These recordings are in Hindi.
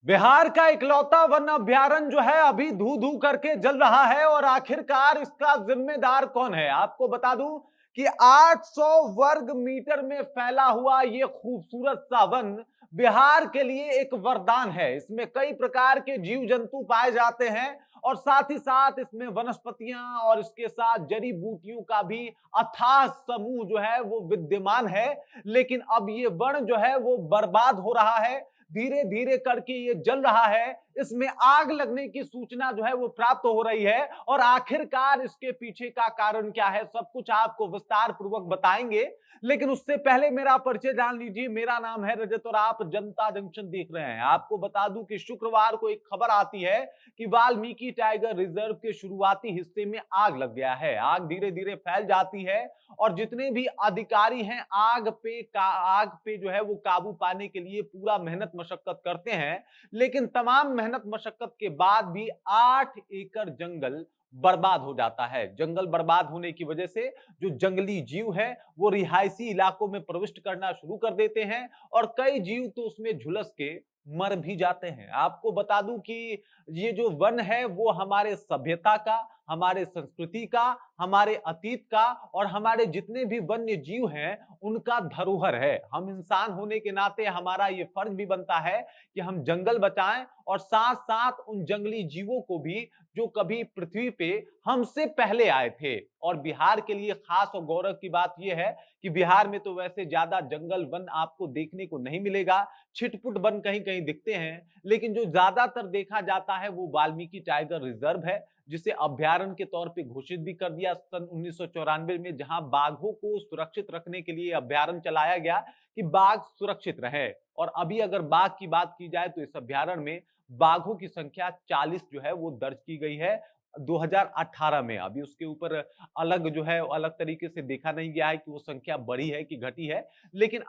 बिहार का इकलौता वन अभयारण्य जो है अभी धू धू करके जल रहा है और आखिरकार इसका जिम्मेदार कौन है। आपको बता दूं कि 800 वर्ग मीटर में फैला हुआ ये खूबसूरत सा वन बिहार के लिए एक वरदान है। इसमें कई प्रकार के जीव जंतु पाए जाते हैं और साथ ही साथ इसमें वनस्पतियां और इसके साथ जड़ी बूटियों का भी अथाह समूह जो है वो विद्यमान है। लेकिन अब ये वन जो है वो बर्बाद हो रहा है, धीरे धीरे करके ये जल रहा है। इसमें आग लगने की सूचना जो है वो प्राप्त हो रही है और आखिरकार इसके पीछे का कारण क्या है, सब कुछ आपको विस्तार पूर्वक बताएंगे। लेकिन उससे पहले मेरा परिचय जान लीजिए। मेरा नाम है रजत और आप जनता जंक्शन देख रहे हैं। आपको बता दूं कि शुक्रवार को एक खबर आती है कि वाल्मीकि टाइगर रिजर्व के शुरुआती हिस्से में आग लग गया है। आग धीरे धीरे फैल जाती है और जितने भी अधिकारी हैं आग पे जो है वो काबू पाने के लिए पूरा मेहनत मशक्कत करते हैं। लेकिन तमाम मेहनत मशक्कत के बाद भी 8 एकड़ जंगल बर्बाद हो जाता है। जंगल बर्बाद होने की वजह से जो जंगली जीव है वो रिहायशी इलाकों में प्रविष्ट करना शुरू कर देते हैं और कई जीव तो उसमें झुलस के मर भी जाते हैं। आपको बता दूं कि ये जो वन है वो हमारे सभ्यता का, हमारे संस्कृति का, हमारे अतीत का और हमारे जितने भी वन्य जीव हैं उनका धरोहर है। हम इंसान होने के नाते हमारा ये फर्ज भी बनता है कि हम जंगल बचाएं और साथ साथ उन जंगली जीवों को भी जो कभी पृथ्वी पे हमसे पहले आए थे। और बिहार के लिए खास और गौरव की बात यह है कि बिहार में तो वैसे ज्यादा जंगल वन आपको देखने को नहीं मिलेगा, छिटपुट वन कहीं कहीं दिखते हैं, लेकिन जो ज्यादातर देखा जाता है वो वाल्मीकि टाइगर रिजर्व है, जिसे अभ्यारण्य के तौर पे घोषित भी कर दिया सन 1994 में, जहां बाघों को सुरक्षित रखने के लिए अभ्यारण्य चलाया गया कि बाघ सुरक्षित रहे। और अभी अगर बाघ की बात की जाए तो इस अभ्यारण्य में बाघों की संख्या 40 जो है वो दर्ज की गई है 2018 में। अभी उसके ऊपर अलग जो है अलग तरीके से देखा नहीं गया है कि वो संख्या बढ़ी है कि घटी है। लेकिन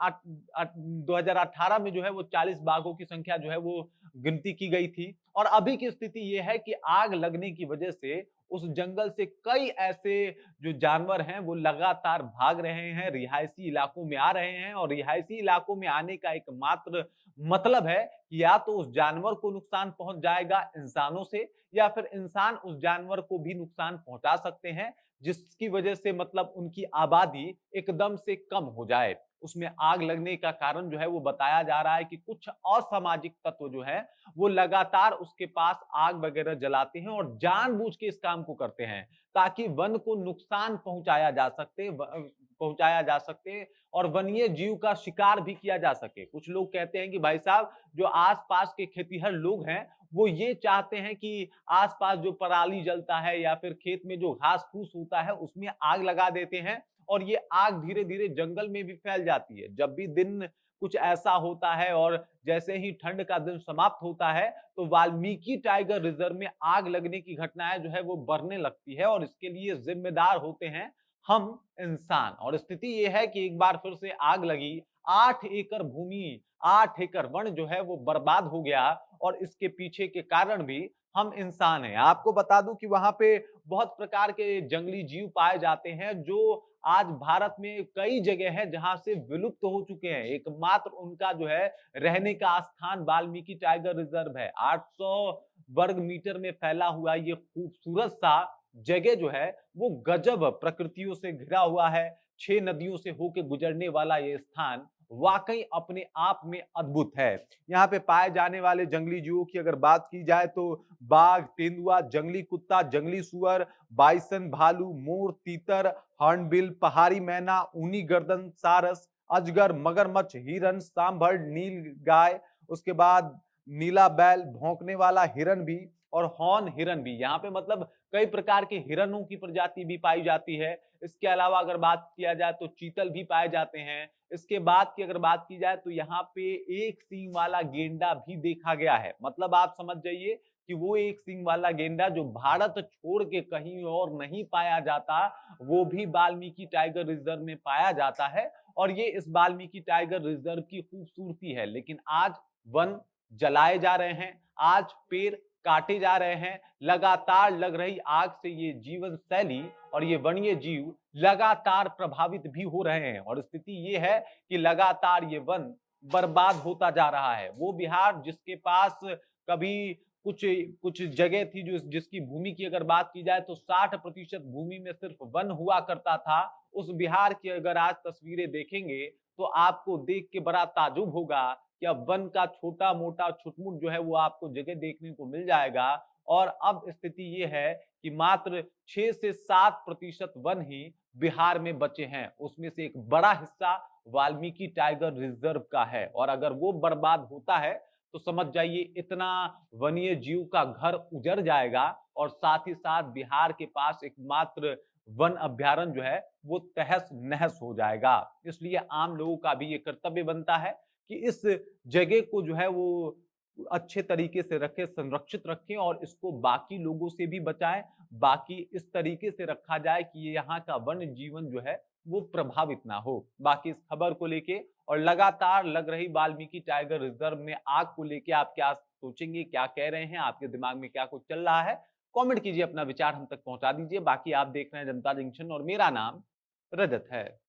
2018 में जो है वो 40 बाघों की संख्या जो है वो गिनती की गई थी। और अभी की स्थिति ये है कि आग लगने की वजह से उस जंगल से कई ऐसे जो जानवर हैं वो लगातार भाग रहे हैं, रिहायशी इलाकों में आ रहे हैं। और रिहायशी इलाकों में आने का एकमात्र मतलब है कि या तो उस जानवर को नुकसान पहुंच जाएगा इंसानों से, या फिर इंसान उस जानवर को भी नुकसान पहुंचा सकते हैं, जिसकी वजह से मतलब उनकी आबादी एकदम से कम हो जाए। उसमें आग लगने का कारण जो है वो बताया जा रहा है कि कुछ असामाजिक तत्व जो है वो लगातार उसके पास आग वगैरह जलाते हैं और जानबूझ के इस काम को करते हैं ताकि वन को नुकसान पहुंचाया जा सकते और वन्य जीव का शिकार भी किया जा सके। कुछ लोग कहते हैं कि भाई साहब, जो आसपास के खेतीहर लोग हैं वो ये चाहते हैं कि आसपास जो पराली जलता है या फिर खेत में जो घास फूस होता है उसमें आग लगा देते हैं और ये आग धीरे धीरे जंगल में भी फैल जाती है। जब भी दिन कुछ ऐसा होता है और जैसे ही ठंड का दिन समाप्त होता है तो वाल्मीकि टाइगर रिजर्व में आग लगने की घटनाएं जो है वो बढ़ने लगती है और इसके लिए जिम्मेदार होते हैं हम इंसान। और स्थिति ये है कि एक बार फिर से आग लगी, 8 एकड़ भूमि, 8 एकड़ वन जो है वो बर्बाद हो गया और इसके पीछे के कारण भी हम इंसान हैं। आपको बता दूं कि वहां पे बहुत प्रकार के जंगली जीव पाए जाते हैं जो आज भारत में कई जगह है जहां से विलुप्त हो चुके हैं। एकमात्र उनका जो है रहने का स्थान वाल्मीकि टाइगर रिजर्व है। 800 वर्ग मीटर में फैला हुआ ये खूबसूरत सा जगह जो है वो गजब प्रकृतियों से घिरा हुआ है। 6 नदियों से होकर गुजरने वाला ये स्थान वाकई अपने आप में अद्भुत है। यहाँ पे पाए जाने वाले जंगली जीवों की अगर बात की जाए तो बाघ, तेंदुआ, जंगली कुत्ता, जंगली सुअर, बाइसन, भालू, मोर, तीतर, हॉर्नबिल, पहाड़ी मैना, ऊनी गर्दन सारस, अजगर, मगरमच्छ, हिरन, सांभर, नील गाय, उसके बाद नीला बैल, भौंकने वाला हिरन भी और हॉर्न हिरन भी। यहाँ पे मतलब कई प्रकार के हिरणों की प्रजाति भी पाई जाती है। इसके अलावा अगर बात किया जाए तो चीतल भी पाए जाते हैं। इसके बाद की अगर बात की जाए तो यहाँ पे एक सींग वाला गेंडा भी देखा गया है। मतलब आप समझ जाइए कि वो एक सींग वाला गेंडा जो भारत छोड़ के कहीं और नहीं पाया जाता, वो भी वाल्मीकि टाइगर रिजर्व में पाया जाता है। और ये इस वाल्मीकि टाइगर रिजर्व की खूबसूरती है। लेकिन आज वन जलाए जा रहे हैं, आज पेड़ काटे जा रहे हैं, लगातार लग रही आग से ये जीवन शैली और ये वन्य जीव लगातार प्रभावित भी हो रहे हैं। और स्थिति ये है कि लगातार ये वन बर्बाद होता जा रहा है। वो बिहार जिसके पास कभी कुछ कुछ जगह थी जो जिसकी भूमि की अगर बात की जाए तो 60% भूमि में सिर्फ वन हुआ करता था। उस बिहार की अगर आज तस्वीरें देखेंगे तो आपको देख के बड़ा ताज्जुब होगा कि अब वन का छोटा-मोटा छुटमुट जो है वो आपको जगह देखने को मिल जाएगा और अब स्थिति ये है कि मात्र 6 से 7% वन ही बिहार में बचे हैं। उसमें से एक बड़ा हिस्सा वाल्मीकि टाइगर रिजर्व का है और अगर वो बर्बाद होता है तो समझ जाइए इतना वन्य जीव का घर उजड़ जाएगा और साथ ही साथ बिहार के पास एकमात्र वन अभ्यारण्य जो है वो तहस-नहस हो जाएगा। इसलिए आम लोगों का भी ये कर्तव्य बनता है कि इस जगह को जो है वो अच्छे तरीके से रखें, संरक्षित रखें और इसको बाकी लोगों से भी बचाएं। बाकी इस तरीके से रखा जाए कि ये यहाँ का वन्य जीवन जो है वो प्रभावित ना हो। बाकी इस खबर को लेके और लगातार लग रही वाल्मीकि टाइगर रिजर्व में आग को लेके आप क्या सोचेंगे, क्या कह रहे हैं, आपके दिमाग में क्या कुछ चल रहा है? कमेंट कीजिए, अपना विचार हम तक पहुंचा दीजिए। बाकी आप देख रहे हैं जनता जंक्शन और मेरा नाम रजत है।